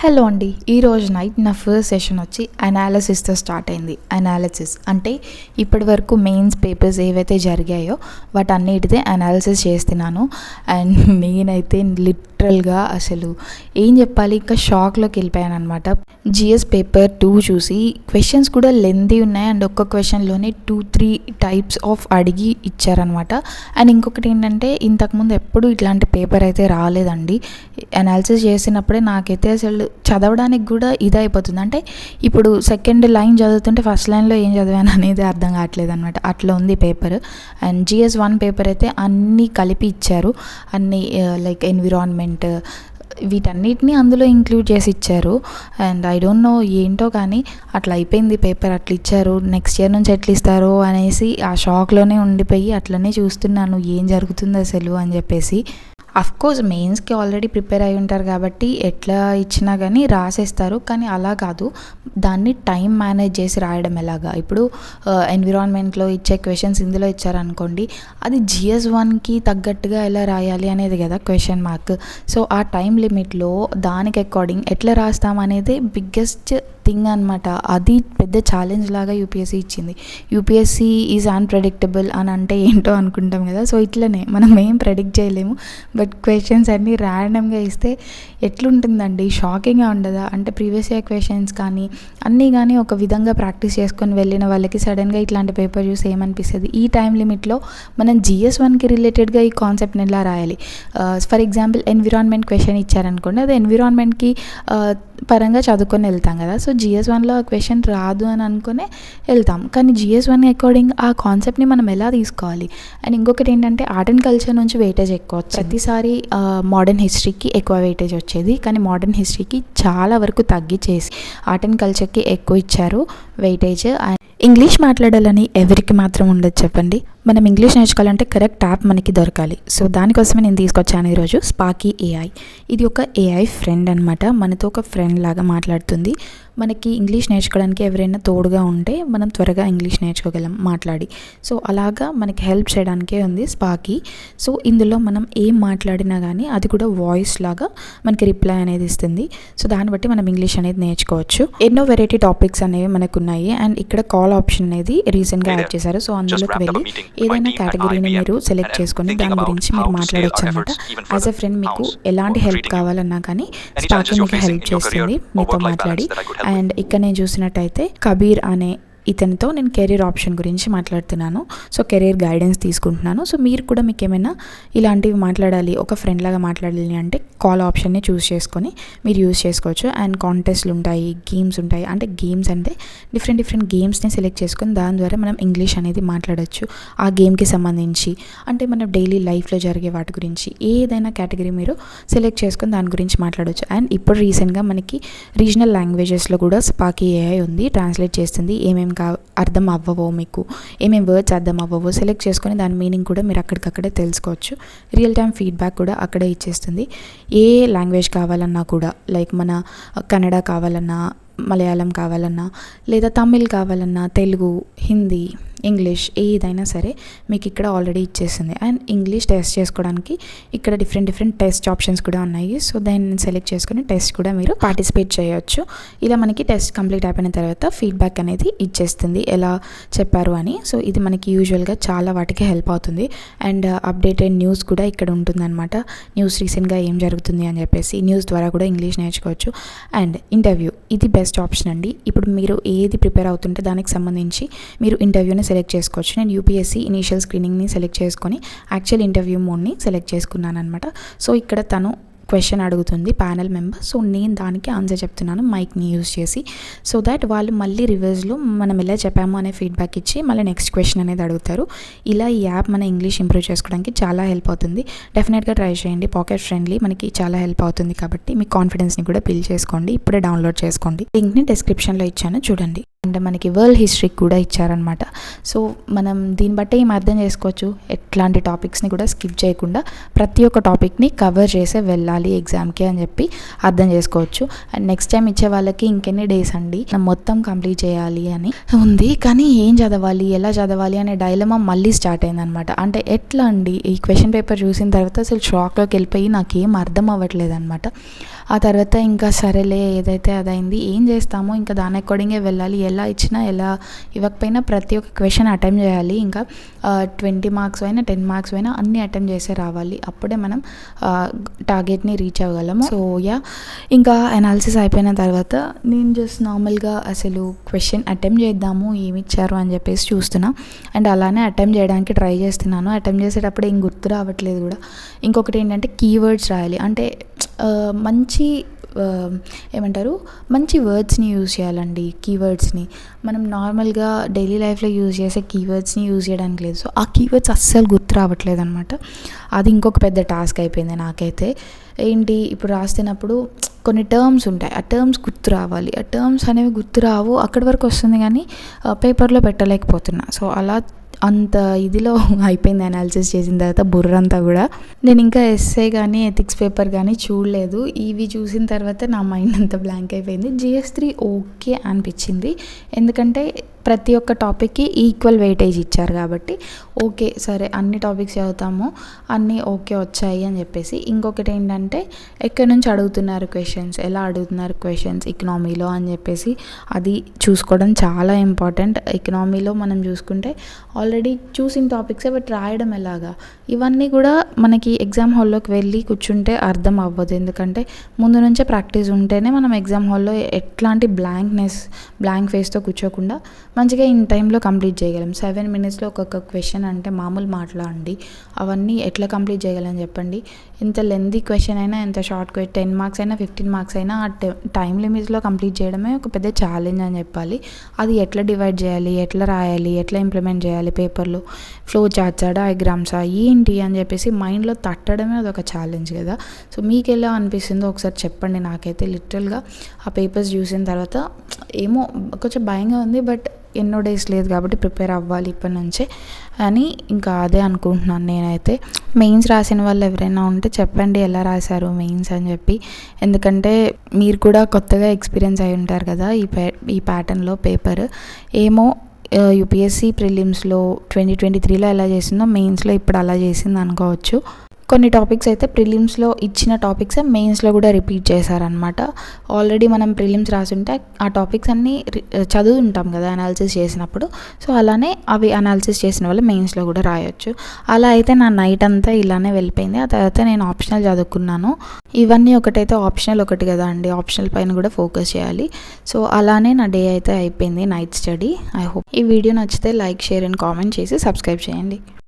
Hello అండి. ఈరోజు night నా ఫస్ట్ సెషన్ వచ్చి అనాలిసిస్తో స్టార్ట్ అయింది. అనాలిసిస్ అంటే ఇప్పటి వరకు మెయిన్స్ పేపర్స్ ఏవైతే జరిగాయో వాటన్నిటిదే అనాలిసిస్ చేస్తున్నాను. అండ్ నేనైతే లిటరల్గా అసలు ఏం చెప్పాలి, ఇంకా షాక్లోకి వెళ్ళిపోయాను అనమాట. జిఎస్ పేపర్ 2 చూసి క్వశ్చన్స్ కూడా లెంతీ ఉన్నాయి అండ్ ఒక్క క్వశ్చన్లోనే 2-3 టైప్స్ ఆఫ్ అడిగి ఇచ్చారనమాట. అండ్ ఇంకొకటి ఏంటంటే ఇంతకుముందు ఎప్పుడు ఇట్లాంటి పేపర్ అయితే రాలేదండి. అనాలిసిస్ చేసినప్పుడే నాకైతే అసలు చదవడానికి కూడా ఇదైపోతుంది. అంటే ఇప్పుడు సెకండ్ లైన్ చదువుతుంటే ఫస్ట్ లైన్లో ఏం చదివాను అనేది అర్థం కావట్లేదు అనమాట. అట్లా ఉంది పేపర్. అండ్ GS1 పేపర్ అయితే అన్నీ కలిపి ఇచ్చారు. అన్నీ లైక్ ఎన్విరాన్మెంట్ వీటన్నిటిని అందులో ఇంక్లూడ్ చేసి ఇచ్చారు. అండ్ ఐ డోంట్ నో ఏంటో కానీ అట్లా అయిపోయింది పేపర్. అట్లా ఇచ్చారు, నెక్స్ట్ ఇయర్ నుంచి ఎట్లా ఇస్తారో అనేసి ఆ షాక్లోనే ఉండిపోయి అట్లనే చూస్తున్నాను ఏం జరుగుతుంది అసలు అని చెప్పేసి. అఫ్కోర్స్ మెయిన్స్కి ఆల్రెడీ ప్రిపేర్ అయి ఉంటారు కాబట్టి ఎట్లా ఇచ్చినా కానీ రాసేస్తారు. కానీ అలా కాదు, దాన్ని టైం మేనేజ్ చేసి రాయడం ఎలాగా. ఇప్పుడు ఎన్విరాన్మెంట్లో ఇచ్చే క్వశ్చన్స్ ఇందులో ఇచ్చారనుకోండి, అది GS1కి తగ్గట్టుగా ఎలా రాయాలి అనేది కదా క్వశ్చన్ మార్క్. సో ఆ టైం లిమిట్లో దానికి అకార్డింగ్ ఎట్లా రాస్తాం అనేది బిగ్గెస్ట్ థింగ్ అనమాట. అది పెద్ద ఛాలెంజ్ లాగా యూపీఎస్సీ ఇచ్చింది. యూపీఎస్సీ ఈజ్ అన్ప్రెడిక్టబుల్ అని అంటే ఏంటో అనుకుంటాం కదా. సో ఇట్లనే మనం ఏం ప్రెడిక్ట్ చేయలేము. బట్ క్వశ్చన్స్ అన్నీ ర్యాండమ్గా ఇస్తే ఎట్లుంటుందండి, షాకింగ్గా ఉండదా? అంటే ప్రీవియస్ ఇయర్ క్వశ్చన్స్ కానీ అన్నీ కానీ ఒక విధంగా ప్రాక్టీస్ చేసుకొని వెళ్ళిన వాళ్ళకి సడన్గా ఇట్లాంటి పేపర్ చూసి ఏమనిపిస్తుంది, ఈ టైం లిమిట్లో మనం GS1కి రిలేటెడ్గా ఈ కాన్సెప్ట్ని ఎలా రాయాలి. ఫర్ ఎగ్జాంపుల్ ఎన్విరాన్మెంట్ క్వశ్చన్ ఇచ్చారనుకోండి, అది ఎన్విరాన్మెంట్కి పరంగా చదువుకొని వెళ్తాం కదా. సో GS1లో ఆ క్వశ్చన్ రాదు అని అనుకునే వెళ్తాం. కానీ GS1 అకార్డింగ్ ఆ కాన్సెప్ట్ని మనం ఎలా తీసుకోవాలి. అండ్ ఇంకొకటి ఏంటంటే ఆర్ట్ అండ్ కల్చర్ నుంచి వెయిటేజ్ ఎక్కువ వచ్చింది. ప్రతిసారి మోడర్న్ హిస్టరీకి ఎక్కువ వెయిటేజ్ వచ్చేది, కానీ మోడర్న్ హిస్టరీకి చాలా వరకు తగ్గించేసి ఆర్ట్ అండ్ కల్చర్కి ఎక్కువ ఇచ్చారు వెయిటేజ్. అండ్ ఇంగ్లీష్ మాట్లాడాలని ఎవరికి మాత్రం ఉండదు చెప్పండి. మనం ఇంగ్లీష్ నేర్చుకోవాలంటే కరెక్ట్ యాప్ మనకి దొరకాలి. సో దానికోసమే నేను తీసుకొచ్చాను ఈరోజు స్పార్కీ AI. ఇది ఒక AI ఫ్రెండ్ అనమాట. మనతో ఒక ఫ్రెండ్ లాగా మాట్లాడుతుంది. మనకి ఇంగ్లీష్ నేర్చుకోవడానికి ఎవరైనా తోడుగా ఉంటే మనం త్వరగా ఇంగ్లీష్ నేర్చుకోగలం మాట్లాడి. సో అలాగా మనకి హెల్ప్ చేయడానికే ఉంది స్పార్కీ. సో ఇందులో మనం ఏం మాట్లాడినా కానీ అది కూడా వాయిస్ లాగా మనకి రిప్లై అనేది ఇస్తుంది. సో దాన్ని బట్టి మనం ఇంగ్లీష్ అనేది నేర్చుకోవచ్చు. ఎన్నో వెరైటీ టాపిక్స్ అనేవి మనకు ఉన్నాయి. అండ్ ఇక్కడ కాల్ ఆప్షన్ అనేది రీసెంట్గా యాడ్ చేశారు. సో అందులోకి వెళ్ళి ఏదైనా కేటగిరీని మీరు సెలెక్ట్ చేసుకొని దాని గురించి మీరు మాట్లాడవచ్చు అనమాట. యాజ్ ఎ ఫ్రెండ్ మీకు ఎలాంటి హెల్ప్ కావాలన్నా కానీ స్పార్కీ మీకు హెల్ప్ చేస్తుంది మీతో మాట్లాడి. అండ్ ఇక్కడ నేను చూసినట్టయితే కబీర్ అనే ఇతనితో నేను కెరీర్ ఆప్షన్ గురించి మాట్లాడుతున్నాను. సో కెరీర్ గైడెన్స్ తీసుకుంటున్నాను. సో మీరు కూడా మీకు ఏమైనా ఇలాంటివి మాట్లాడాలి, ఒక ఫ్రెండ్ లాగా మాట్లాడాలి అంటే కాల్ ఆప్షన్ని చూస్ చేసుకొని మీరు యూజ్ చేసుకోవచ్చు. అండ్ కాంటెస్ట్లు ఉంటాయి, గేమ్స్ ఉంటాయి. అంటే గేమ్స్ అంటే డిఫరెంట్ గేమ్స్ని సెలెక్ట్ చేసుకొని దాని ద్వారా మనం ఇంగ్లీష్ అనేది మాట్లాడచ్చు. ఆ గేమ్కి సంబంధించి అంటే మన డైలీ లైఫ్లో జరిగే వాటి గురించి ఏదైనా కేటగిరీ మీరు సెలెక్ట్ చేసుకొని దాని గురించి మాట్లాడవచ్చు. అండ్ ఇప్పుడు రీసెంట్గా మనకి రీజనల్ లాంగ్వేజెస్లో కూడా స్పార్కీ AI ఉంది, ట్రాన్స్లేట్ చేస్తుంది. ఏమేమి అర్థం అవ్వవో, మీకు ఏమేమి వర్డ్స్ అర్థం అవ్వవో సెలెక్ట్ చేసుకొని దాని మీనింగ్ కూడా మీరు అక్కడికక్కడే తెలుసుకోవచ్చు. రియల్ టైం ఫీడ్బ్యాక్ కూడా అక్కడే ఇచ్చేస్తుంది. ఏ లాంగ్వేజ్ కావాలన్నా కూడా, లైక్ మన కన్నడ కావాలన్నా, మలయాళం కావాలన్నా, లేదా తమిళ్ కావాలన్నా, తెలుగు, హిందీ, ఇంగ్లీష్ ఏదైనా సరే మీకు ఇక్కడ ఆల్రెడీ ఇచ్చేస్తుంది. అండ్ ఇంగ్లీష్ టెస్ట్ చేసుకోవడానికి ఇక్కడ డిఫరెంట్ టెస్ట్ ఆప్షన్స్ కూడా ఉన్నాయి. సో దాన్ని సెలెక్ట్ చేసుకుని టెస్ట్ కూడా మీరు పార్టిసిపేట్ చేయొచ్చు. ఇలా మనకి టెస్ట్ కంప్లీట్ అయిపోయిన తర్వాత ఫీడ్బ్యాక్ అనేది ఇచ్చేస్తుంది ఎలా చెప్పారు అని. సో ఇది మనకి యూజువల్గా చాలా వాటికి హెల్ప్ అవుతుంది. అండ్ అప్డేటెడ్ న్యూస్ కూడా ఇక్కడ ఉంటుందన్నమాట. న్యూస్ రీసెంట్గా ఏం జరుగుతుంది అని చెప్పేసి న్యూస్ ద్వారా కూడా ఇంగ్లీష్ నేర్చుకోవచ్చు. అండ్ ఇంటర్వ్యూ ఇది బెస్ట్ ఆప్షన్ అండి. ఇప్పుడు మీరు ఏది ప్రిపేర్ అవుతుంటే దానికి సంబంధించి మీరు ఇంటర్వ్యూని సెలెక్ట్ చేసుకోవచ్చు. నేను యూపీఎస్సీ ఇనీషియల్ స్క్రీనింగ్ని సెలెక్ట్ చేసుకొని యాక్చువల్ ఇంటర్వ్యూ మోడ్ని సెలెక్ట్ చేసుకున్నాను అనమాట. సో ఇక్కడ తను క్వశ్చన్ అడుగుతుంది ప్యానెల్ మెంబర్. సో నేను దానికి ఆన్సర్ చెప్తున్నాను మైక్ని యూజ్ చేసి. సో దాట్ వాళ్ళు మళ్ళీ రివర్స్లో మనం ఎలా చెప్పాము అనే ఫీడ్బ్యాక్ ఇచ్చి మళ్ళీ నెక్స్ట్ క్వశ్చన్ అనేది అడుగుతారు. ఇలా ఈ యాప్ మన ఇంగ్లీష్ ఇంప్రూవ్ చేసుకోవడానికి చాలా హెల్ప్ అవుతుంది. డెఫినెట్గా ట్రై చేయండి. పాకెట్ ఫ్రెండ్లీ, మనకి చాలా హెల్ప్ అవుతుంది కాబట్టి మీ కాన్ఫిడెన్స్ని కూడా బిల్డ్ చేసుకోండి. ఇప్పుడే డౌన్లోడ్ చేసుకోండి. లింక్ని డిస్క్రిప్షన్లో ఇచ్చాను చూడండి. అండ్ మనకి వరల్డ్ హిస్టరీ కూడా ఇచ్చారనమాట. సో మనం దీన్ని బట్టి ఏం అర్థం చేసుకోవచ్చు, ఎట్లాంటి టాపిక్స్ని కూడా స్కిప్ చేయకుండా ప్రతి ఒక్క టాపిక్ని కవర్ చేసే వెళ్ళాలి ఎగ్జామ్కి అని చెప్పి అర్థం చేసుకోవచ్చు. అండ్ నెక్స్ట్ టైం ఇచ్చే వాళ్ళకి ఇంకెన్ని డేస్ అండి మొత్తం కంప్లీట్ చేయాలి అని ఉంది. కానీ ఏం చదవాలి, ఎలా చదవాలి అనే డైలమా మళ్ళీ స్టార్ట్ అయిందనమాట. అంటే ఎట్లా అండి, ఈ క్వశ్చన్ పేపర్ చూసిన తర్వాత అసలు షాక్లోకి వెళ్ళిపోయి నాకేం అర్థం అవ్వట్లేదు అనమాట. ఆ తర్వాత ఇంకా సరేలే ఏదైతే అదైంది, ఏం చేస్తామో ఇంకా దాని అకార్డింగే వెళ్ళాలి. ఎలా ఇచ్చినా ఎలా ఇవ్వకపోయినా ప్రతి ఒక్క క్వశ్చన్ అటెంప్ట్ చేయాలి. ఇంకా 20 మార్క్స్ అయినా 10 మార్క్స్ అయినా అన్నీ అటెంప్ట్ చేసే రావాలి. అప్పుడే మనం టార్గెట్ని రీచ్ అవ్వగలము. సో ఇంకా అనాలిసిస్ అయిపోయిన తర్వాత నేను జస్ట్ నార్మల్గా అసలు క్వశ్చన్ అటెంప్ట్ చేద్దాము ఏమి ఇచ్చారు అని చెప్పేసి చూస్తున్నా. అండ్ అలానే అటెంప్ట్ చేయడానికి ట్రై చేస్తున్నాను. అటెంప్ట్ చేసేటప్పుడు ఏం గుర్తు రావట్లేదు కూడా. ఇంకొకటి ఏంటంటే కీవర్డ్స్ రాయాలి. అంటే మంచి ఏమంటారు, మంచి వర్డ్స్ని యూజ్ చేయాలండి. కీవర్డ్స్ని మనం నార్మల్గా డైలీ లైఫ్లో యూజ్ చేసే కీవర్డ్స్ని యూజ్ చేయడానికి లేదు. సో ఆ కీవర్డ్స్ అస్సలు గుర్తు రావట్లేదు అనమాట. అది ఇంకొక పెద్ద టాస్క్ అయిపోయింది నాకైతే. ఏంటి, ఇప్పుడు రాస్తున్నప్పుడు కొన్ని టర్మ్స్ ఉంటాయి, ఆ టర్మ్స్ గుర్తు రావాలి. ఆ టర్మ్స్ అనేవి గుర్తు రావు, అక్కడి వరకు వస్తుంది కానీ పేపర్లో పెట్టలేకపోతున్నా. సో అలా అంత ఇదిలో అయిపోయింది అనాలిసిస్ చేసిన తర్వాత బుర్రంతా కూడా. నేను ఇంకా ఎస్ఏ కానీ ఎథిక్స్ పేపర్ కానీ చూడలేదు. ఇవి చూసిన తర్వాత నా మైండ్ అంతా బ్లాంక్ అయిపోయింది. GS3 ఓకే అనిపించింది, ఎందుకంటే ప్రతి ఒక్క టాపిక్కి ఈక్వల్ వెయిటేజ్ ఇచ్చారు కాబట్టి ఓకే సరే అన్ని టాపిక్స్ చదువుతాము, అన్నీ ఓకే వచ్చాయి అని చెప్పేసి. ఇంకొకటి ఏంటంటే ఎక్కడి నుంచి అడుగుతున్నారు క్వశ్చన్స్, ఎలా అడుగుతున్నారు క్వశ్చన్స్ ఎకనామీలో అని చెప్పేసి అది చూసుకోవడం చాలా ఇంపార్టెంట్. ఎకనామీలో మనం చూసుకుంటే ఆల్రెడీ చూసిన టాపిక్సే, బట్ రాయడం ఎలాగా, ఇవన్నీ కూడా మనకి ఎగ్జామ్ హాల్లోకి వెళ్ళి కూర్చుంటే అర్థం అవ్వదు. ఎందుకంటే ముందు నుంచే ప్రాక్టీస్ ఉంటేనే మనం ఎగ్జామ్ హాల్లో ఎట్లాంటి బ్లాంక్ ఫేస్తో కూర్చోకుండా మంచిగా ఇన్ టైంలో కంప్లీట్ చేయగలం. 7 minutesలో ఒక్కొక్క క్వశ్చన్ అంటే మామూలు మాట్లాడండి, అవన్నీ ఎట్లా కంప్లీట్ చేయగలని చెప్పండి. ఎంత లెంతీ క్వశ్చన్ అయినా, ఎంత షార్ట్ 10 మార్క్స్ అయినా 15 మార్క్స్ అయినా ఆ టైం లిమిట్స్లో కంప్లీట్ చేయడమే ఒక పెద్ద ఛాలెంజ్ అని చెప్పాలి. అది ఎట్లా డివైడ్ చేయాలి, ఎట్లా రాయాలి, ఎట్లా ఇంప్లిమెంట్ చేయాలి పేపర్లో, ఫ్లో చార్ట్సా డయాగ్రామ్సా ఏంటి అని చెప్పేసి మైండ్లో తట్టడమే అదొక ఛాలెంజ్ కదా. సో మీకు ఎలా అనిపిస్తుందో ఒకసారి చెప్పండి. నాకైతే లిటరల్గా ఆ పేపర్స్ చూసిన తర్వాత ఏమో కొంచెం భయంగా ఉంది, బట్ ఎన్నో డేస్ లేదు కాబట్టి ప్రిపేర్ అవ్వాలి ఇప్పటి నుంచే అని ఇంకా అదే అనుకుంటున్నాను నేనైతే. మెయిన్స్ రాసిన వాళ్ళు ఎవరైనా ఉంటే చెప్పండి ఎలా రాశారు మెయిన్స్ అని చెప్పి, ఎందుకంటే మీరు కూడా కొత్తగా ఎక్స్పీరియన్స్ అయి ఉంటారు కదా ఈ ప్యాటర్న్లో పేపర్. ఏమో UPSC ప్రిలిమ్స్లో 2023లో ఎలా చేసిందో మెయిన్స్లో ఇప్పుడు అలా చేసింది అనుకోవచ్చు. కొన్ని టాపిక్స్ అయితే ప్రిలిమ్స్లో ఇచ్చిన టాపిక్సే మెయిన్స్లో కూడా రిపీట్ చేశారనమాట. ఆల్రెడీ మనం ప్రిలిమ్స్ రాసుంటే ఆ టాపిక్స్ అన్నీ చదువు ఉంటాం కదా అనాలిసిస్ చేసినప్పుడు. సో అలానే అవి అనాలిసిస్ చేసిన వాళ్ళు మెయిన్స్లో కూడా రాయొచ్చు. అలా అయితే నా నైట్ అంతా ఇలానే వెళ్ళిపోయింది. ఆ తర్వాత నేను ఆప్షనల్ చదువుకున్నాను. ఇవన్నీ ఒకటైతే ఆప్షనల్ ఒకటి కదా అండి, ఆప్షనల్ పైన కూడా ఫోకస్ చేయాలి. సో అలానే నా డే అయితే అయిపోయింది నైట్ స్టడీ. ఐ హోప్ ఈ వీడియో నచ్చితే లైక్, షేర్ అండ్ కామెంట్ చేసి సబ్స్క్రైబ్ చేయండి.